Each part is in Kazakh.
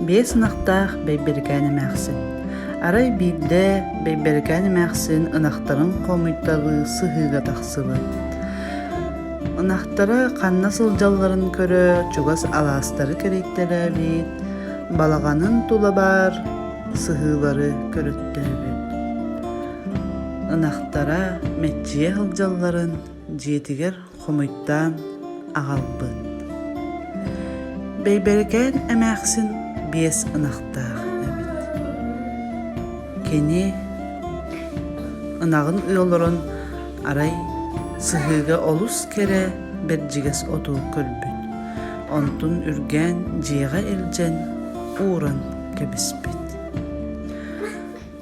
Бие сынақтақ бейберген эмәқсін. Арай билде бейберген эмәқсін ынақтарын қомыйтағы сыхыға тақсыбы. Ынақтары қанна сылжалларын көрі чугас аластары керейттері бейт, балағанын тула бар сыхылары көріттері бейт. Ынақтара мәтчие сылжалларын жетігер қомыйттан ағалбыт. Бейберген эмәқсін бес ынақтағы әбіт. Кені ынағын ұйолырын арай сыхыға олус кере бір жигес оту көрбіт. Онтун үрген жиға илжен уран кебіспіт.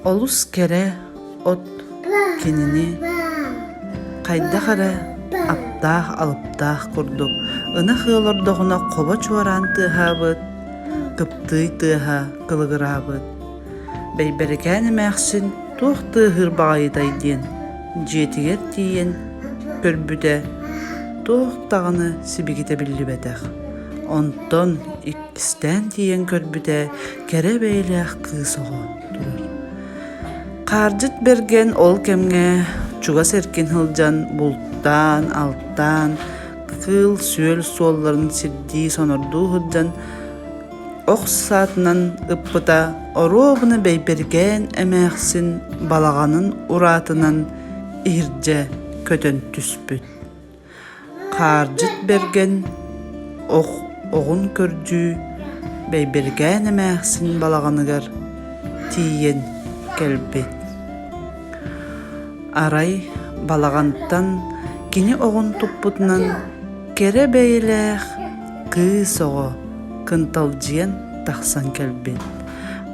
Олус кере от кенini қайда қара аптақ алыптақ құрдық. Ына хыылырдығына қоба чуаран тыхабыт, кыпты тыха кылыгырабыт. Бейберген эмәқсін туқ тыхыр бағайдай ден, жетігер тиен көрбүде туқ тағыны сибигите білі бәдәқ. Онтон иккістен тиен көрбүде кере бейләқ кысығы тұрыр. Қаржыт берген ол кемге чуга серкин хылжан булттан, алттан, кыл сүйел суолларын сирди сонорду хылжан оқ саатынан ыппыта оробыны бейберген эмәқсін балағанын уратынан ирже көтөн түспүт. Қаржыт берген оғын көрдүү бейберген эмәқсін балағаныгар тиен келбет. Арай балағантан кини оғын туппутынан кере бейләқ кысоғы кынталжиен тақсан келбет.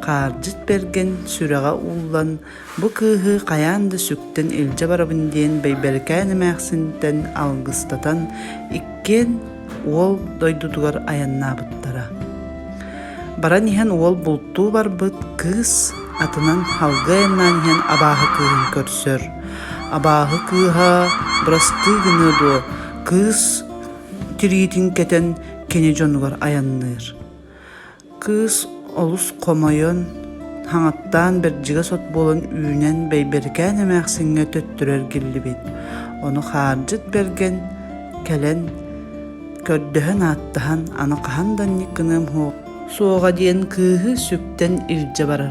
Қаржыт берген сүрәға уллан бұ кыһы қаянды сүктен илже барабын дейін бейберген эмәқсінтен алғыстатан иккен ол дойдудугар аяннабыттара. Баран иһэн ол бултуу барбыт кыс атынан халгайынан иһэн абааһы кыһын көрсөр. Абааһы кыыһа бырасты гыныду кыс тириитин кетен кени дьонугар аянныыр. Кыс олус комойон хаңаттан бердиге сот болон үүнен бейберген эмәқсиңе төттүрөр киллибит. Ону Қаржыт берген келен көрдөһөн аттаһан аны каһандан никкыным хуок суоға диэн кыыһы сүктен илже барар.